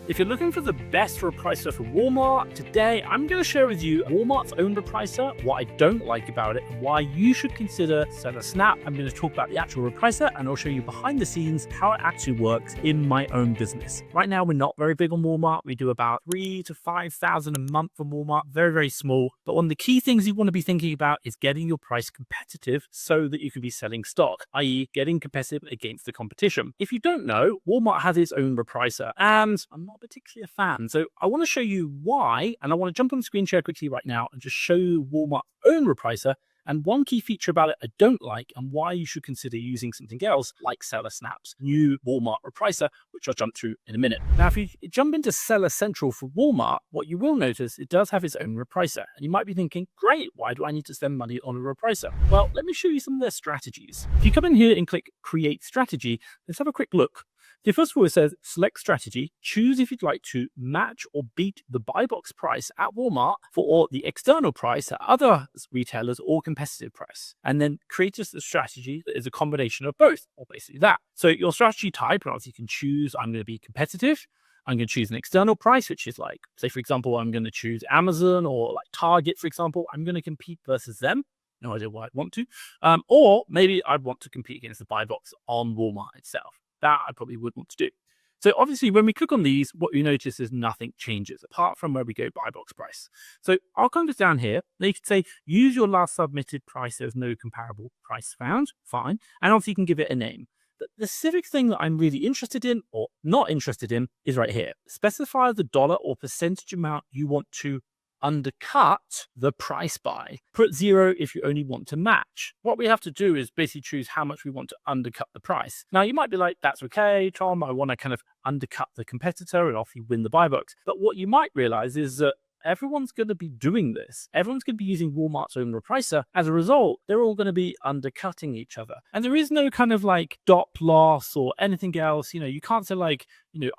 If you're looking for the best repricer for Walmart, today I'm going to share with you Walmart's own repricer, what I don't like about it, and why you should consider Seller Snap. I'm going to talk about the actual repricer, and I'll show you behind the scenes how it actually works in my own business. Right now, we're not very big on Walmart. We do about 3,000 to 5,000 a month for Walmart, very, very small. But one of the key things you want to be thinking about is getting your price competitive so that you can be selling stock, i.e. getting competitive against the competition. If you don't know, Walmart has its own repricer, and I'm not particularly a fan. So I want to show you why, and I want to jump on the screen share quickly right now and just show you Walmart's own repricer and one key feature about it I don't like and why you should consider using something else like Seller Snap's new Walmart repricer, which I'll jump through in a minute. Now, if you jump into Seller Central for Walmart, what you will notice, it does have its own repricer. And you might be thinking, great, why do I need to spend money on a repricer? Well, let me show you some of their strategies. If you come in here and click Create Strategy, let's have a quick look. So first of all, it says select strategy, choose if you'd like to match or beat the buy box price at Walmart for the external price at other retailers or competitive price. And then create a strategy that is a combination of both, or basically that. So your strategy type, obviously you can choose, I'm going to be competitive. I'm going to choose an external price, which is like, say, for example, I'm going to choose Amazon or like Target, for example. I'm going to compete versus them. No idea why I'd want to. Or maybe I'd want to compete against the buy box on Walmart itself. That I probably would want to do. So obviously, when we click on these, what you notice is nothing changes apart from where we go buy box price. So I'll come just down here. Now you can say, use your last submitted price. There's no comparable price found. Fine. And obviously you can give it a name. The specific thing that I'm really interested in or not interested in is right here. Specify the dollar or percentage amount you want to undercut the price by. Put 0 if you only want to match. What we have to do is basically choose how much we want to undercut the price. Now you might be like, that's okay, Tom, I want to kind of undercut the competitor and off you win the buy box. But what you might realize is that everyone's going to be doing this. Everyone's going to be using Walmart's own repricer. As a result, they're all going to be undercutting each other. And there is no kind of like stop loss or anything else. You can't say like,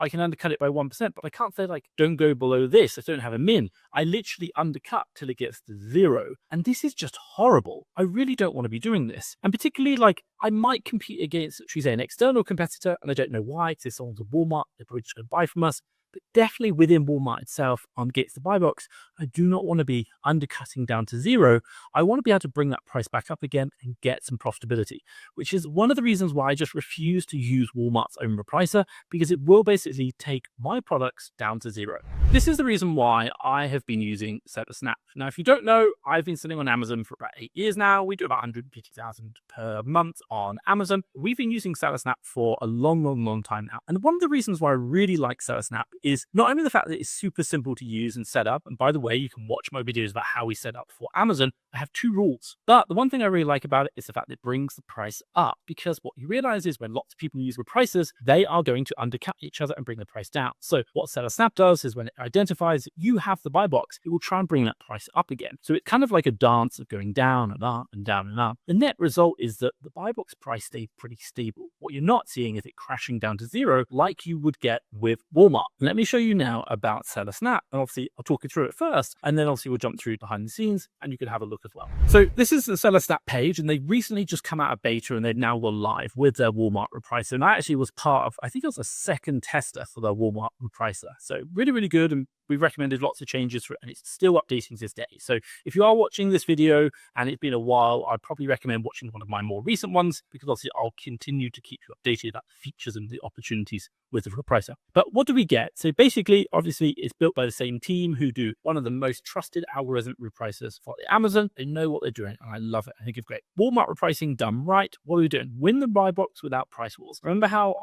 I can undercut it by 1%, but I can't say like, don't go below this. I don't have a min. I literally undercut till it gets to 0. And this is just horrible. I really don't want to be doing this. And particularly like, I might compete against, should we say, an external competitor, and I don't know why, because this someone's a Walmart, they're probably just going to buy from us. But definitely within Walmart itself, against the buy box, I do not want to be undercutting down to 0. I want to be able to bring that price back up again and get some profitability, which is one of the reasons why I just refuse to use Walmart's own repricer, because it will basically take my products down to 0. This is the reason why I have been using Seller Snap. Now, if you don't know, I've been selling on Amazon for about 8 years now. We do about 150,000 per month on Amazon. We've been using Seller Snap for a long time now. And one of the reasons why I really like Seller Snap is not only the fact that it's super simple to use and set up, and by the way, you can watch my videos about how we set up for Amazon. I have 2 rules. But the one thing I really like about it is the fact that it brings the price up, because what you realize is when lots of people use repricers, they are going to undercut each other and bring the price down. So what Seller Snap does is when it identifies that you have the buy box, it will try and bring that price up again. So it's kind of like a dance of going down and up and down and up. The net result is that the buy box price stays pretty stable. What you're not seeing is it crashing down to 0 like you would get with Walmart. Let me show you now about Seller Snap. And obviously I'll talk you through it first, and then obviously we'll jump through behind the scenes and you can have a look as well. So this is the Seller Snap page, and they recently just come out of beta and they've now gone live with their Walmart repricer. And I actually was part of, I think it was a second tester for their Walmart repricer. So really good, and we've recommended lots of changes for it, and it's still updating to this day. So if you are watching this video and it's been a while, I'd probably recommend watching one of my more recent ones, because obviously I'll continue to keep you updated about the features and the opportunities with the repricer. But what do we get? So basically, obviously, it's built by the same team who do one of the most trusted algorithm repricers for Amazon. They know what they're doing, and I love it. I think it's great. Walmart repricing done right. What are we doing? Win the buy box without price wars. Remember how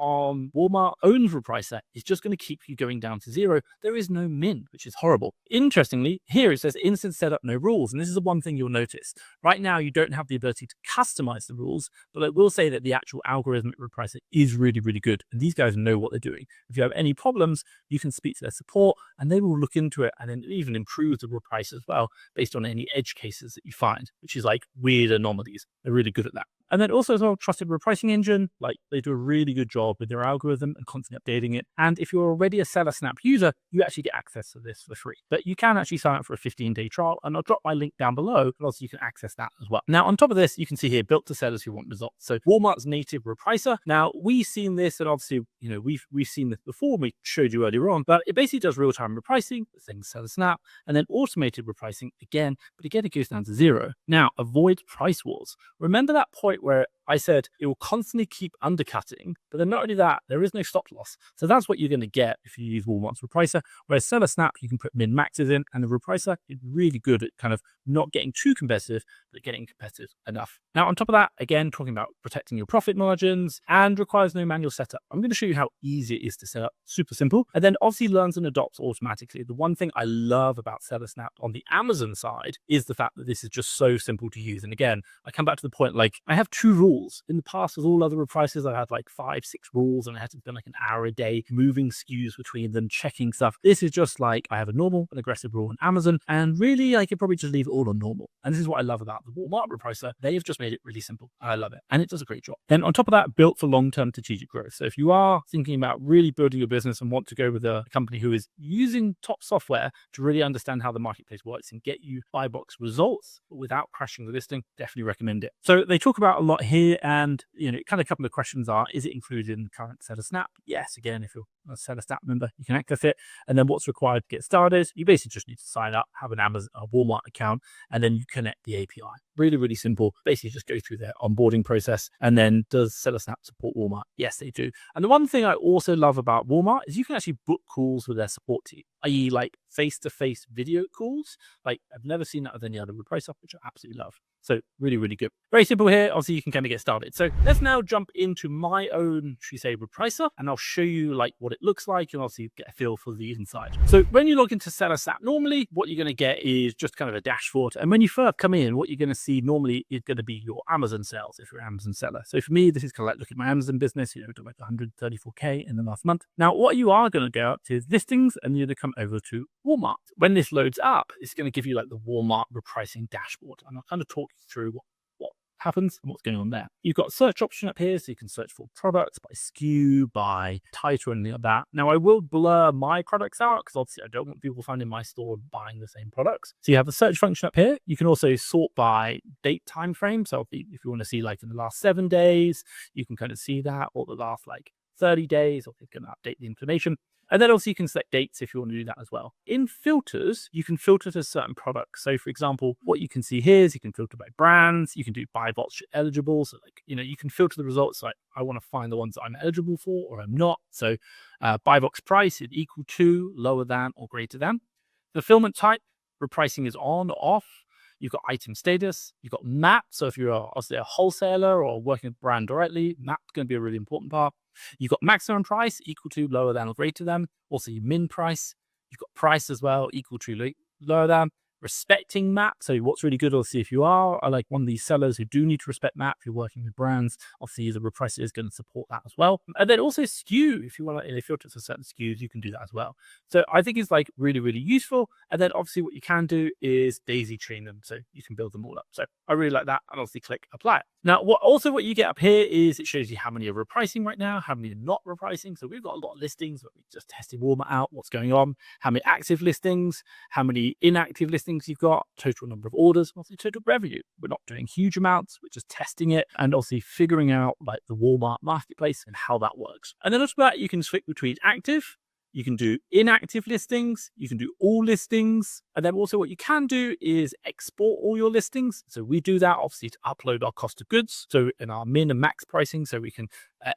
Walmart owns repricer is just going to keep you going down to 0. There is no min, which is horrible. Interestingly, here it says instant setup, no rules. And this is the one thing you'll notice. Right now, you don't have the ability to customize the rules, but I will say that the actual algorithmic repricer is really good. And these guys know what they're doing. If you have any problems, you can speak to their support and they will look into it and then even improve the reprice as well based on any edge cases that you find, which is like weird anomalies. They're really good at that. And then also as well, trusted repricing engine, like they do a really good job with their algorithm and constantly updating it. And if you're already a Seller Snap user, you actually get access to this for free. But you can actually sign up for a 15-day trial, and I'll drop my link down below, and also you can access that as well. Now, on top of this, you can see here, built to sellers who want results. So Walmart's native repricer. Now, we've seen this, and obviously, we've seen this before, we showed you earlier on, but it basically does real-time repricing, the same as Seller Snap, and then automated repricing again, but again, it goes down to zero. Now, avoid price wars. Remember that point where I said it will constantly keep undercutting, but then not only that, there is no stop loss. So that's what you're going to get if you use Walmart's repricer. Whereas Seller Snap, you can put min maxes in, and the repricer is really good at kind of not getting too competitive, but getting competitive enough. Now, on top of that, again, talking about protecting your profit margins and requires no manual setup. I'm going to show you how easy it is to set up. Super simple. And then obviously learns and adopts automatically. The one thing I love about Seller Snap on the Amazon side is the fact that this is just so simple to use. And again, I come back to the point, like I have 2 rules. In the past, with all other reprices, I had like 5, 6 rules, and I had to spend like an hour a day moving SKUs between them, checking stuff. This is just like I have a normal and aggressive rule on Amazon, and really I could probably just leave it all on normal. And this is what I love about the Walmart repricer. They've just made it really simple. I love it, and it does a great job. Then on top of that, built for long-term strategic growth. So if you are thinking about really building your business and want to go with a company who is using top software to really understand how the marketplace works and get you buy box results without crashing the listing, definitely recommend it. So they talk about a lot here. And, kind of a couple of questions are, is it included in the current Seller Snap? Yes, again, if you're a Seller Snap member, you can access it. And then what's required to get started? You basically just need to sign up, have an Amazon or Walmart account, and then you connect the API. Really, really simple. Basically just go through their onboarding process. And then does Seller Snap support Walmart? Yes, they do. And the one thing I also love about Walmart is you can actually book calls with their support team, i.e. like face-to-face video calls. Like I've never seen that with any other repricer, which I absolutely love. So really, really good. Very simple here. Obviously, you can kind of get started. So let's now jump into my own, should we say, repricer, and I'll show you like what it looks like and obviously get a feel for the inside. So when you log into Seller Snap, normally what you're going to get is just kind of a dashboard. And when you first come in, what you're going to see normally is going to be your Amazon sales if you're an Amazon seller. So for me, this is kind of like looking at my Amazon business, to like 134K in the last month. Now, what you are going to go up to is listings, and you're going to come over to Walmart. When this loads up, it's going to give you like the Walmart repricing dashboard. And I'll kind of talk you through what happens and what's going on there. You've got a search option up here, so you can search for products by SKU, by title, and anything like that. Now, I will blur my products out because obviously I don't want people finding my store buying the same products. So you have the search function up here. You can also sort by date time frame. So if you want to see like in the last 7 days, you can kind of see that, or the last like 30 days, or you can update the information. And then also you can select dates if you want to do that as well. In filters, you can filter to certain products. So for example, what you can see here is you can filter by brands, you can do buy box eligible. So like, you can filter the results. Like I want to find the ones that I'm eligible for or I'm not. So buy box price is equal to, lower than, or greater than. Fulfillment type, repricing is on or off. You've got item status, you've got map. So if you're obviously a wholesaler or working with brand directly, map's going to be a really important part. You've got maximum price equal to, lower than, or greater than. Also your min price. You've got price as well equal to, lower than. Respecting map. So what's really good, obviously, if you are like one of these sellers who do need to respect map, if you're working with brands, obviously the repricer is going to support that as well. And then also SKU, if you want to filter for certain SKUs, you can do that as well. So I think it's like really, really useful. And then obviously what you can do is daisy chain them, so you can build them all up. So I really like that, and obviously click apply. Now, what you get up here is it shows you how many are repricing right now, how many are not repricing. So we've got a lot of listings, but we just tested Walmart out, what's going on, how many active listings, how many inactive listings you've got, total number of orders, obviously total revenue. We're not doing huge amounts, we're just testing it and obviously figuring out like the Walmart marketplace and how that works. And then after that, you can switch between active, you can do inactive listings, you can do all listings. And then also what you can do is export all your listings. So we do that obviously to upload our cost of goods. So in our min and max pricing, so we can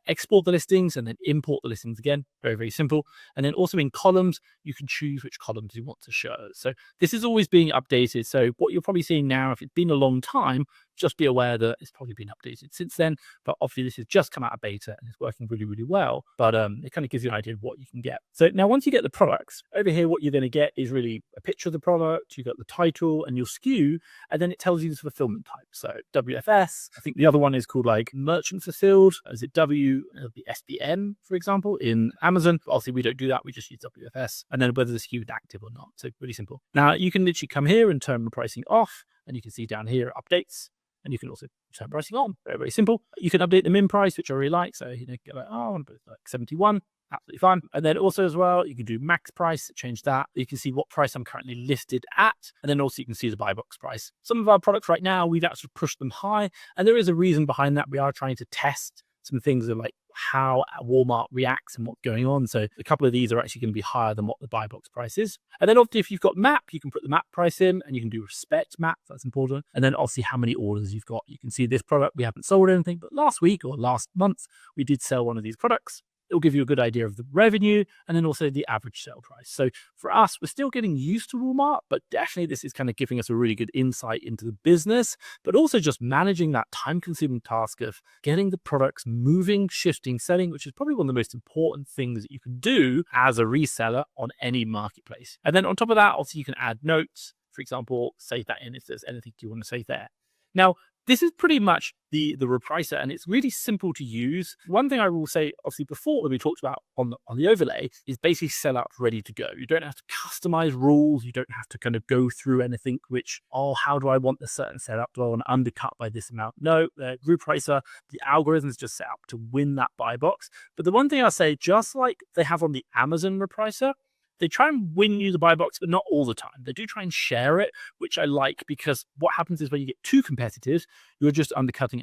export the listings and then import the listings again. Very, very simple. And then also in columns, you can choose which columns you want to show. So this is always being updated. So what you're probably seeing now, if it's been a long time, just be aware that it's probably been updated since then. But obviously this has just come out of beta and it's working really, really well. But it kind of gives you an idea of what you can get. So now once you get the products, over here, what you're going to get is really a picture of the product. You got the title and your SKU, and then it tells you the fulfillment type. So WFS, I think the other one is called like merchant fulfilled. Is it the SBM, for example, in Amazon? But obviously we don't do that. We just use WFS, and then whether the SKU is active or not. So really simple. Now you can literally come here and turn the pricing off, and you can see down here updates. and you can also turn pricing on. Very, very simple. You can update the min price, which I really like. So, get like, oh, I want to put it like 71. Absolutely fine. And then also as well, you can do max price, change that. You can see what price I'm currently listed at. And then also you can see the buy box price. Some of our products right now, we've actually pushed them high. And there is a reason behind that. We are trying to test some things of like how Walmart reacts and what's going on. So a couple of these are actually going to be higher than what the buy box price is. And then obviously if you've got map, you can put the map price in and you can do respect map. That's important. And then obviously how many orders you've got. You can see this product, we haven't sold anything, but last week or last month, we did sell one of these products. It'll give you a good idea of the revenue and then also the average sale price. So for us, we're still getting used to Walmart, but definitely this is kind of giving us a really good insight into the business, but also just managing that time-consuming task of getting the products moving, shifting, selling, which is probably one of the most important things that you can do as a reseller on any marketplace. And then on top of that, also you can add notes. For example, save that in if there's anything you want to save there. Now, this is pretty much the Repricer, and it's really simple to use. One thing I will say, obviously, before that we talked about on the overlay is basically sellout ready to go. You don't have to customize rules. You don't have to kind of go through anything which, oh, how do I want the certain setup? Do I want to undercut by this amount? No, Repricer, the algorithm is just set up to win that buy box. But the one thing I'll say, just like they have on the Amazon Repricer, they try and win you the buy box, but not all the time. They do try and share it, which I like, because what happens is when you get too competitive, you're just undercutting.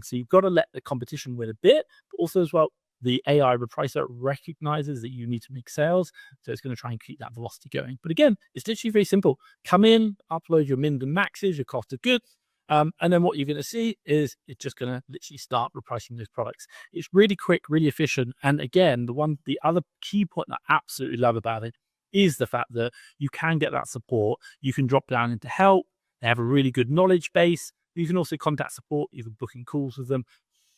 So you've got to let the competition win a bit, but also as well, the AI Repricer recognizes that you need to make sales. So it's going to try and keep that velocity going. But again, it's literally very simple. Come in, upload your min and maxes, your cost of goods. And then what you're going to see is it's just going to literally start repricing those products. It's really quick, really efficient. And again, the other key point that I absolutely love about it is the fact that you can get that support. You can drop down into help. They have a really good knowledge base. You can also contact support, even booking calls with them.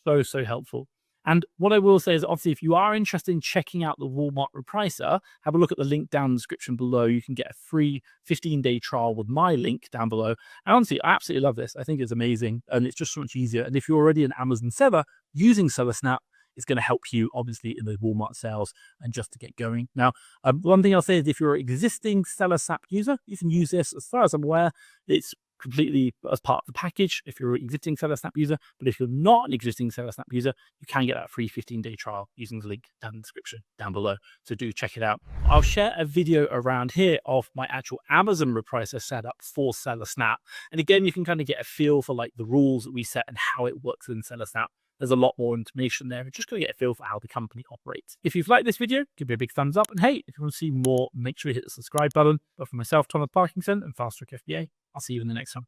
So helpful. And what I will say is, obviously, if you are interested in checking out the Walmart Repricer, have a look at the link down in the description below. You can get a free 15-day trial with my link down below. And honestly, I absolutely love this. I think it's amazing, and it's just so much easier. And if you're already an Amazon seller, using SellerSnap is going to help you, obviously, in the Walmart sales and just to get going. Now, one thing I'll say is if you're an existing SellerSnap user, you can use this. As far as I'm aware, it's completely as part of the package if you're an existing SellerSnap user. But if you're not an existing SellerSnap user, you can get that free 15-day trial using the link down in the description down below. So do check it out. I'll share a video around here of my actual Amazon Repricer setup for SellerSnap. And again, you can kind of get a feel for like the rules that we set and how it works in SellerSnap. There's a lot more information there. Just going to get a feel for how the company operates. If you've liked this video, give me a big thumbs up. And hey, if you want to see more, make sure you hit the subscribe button. But for myself, Thomas Parkinson and FastTrackFBA, I'll see you in the next one.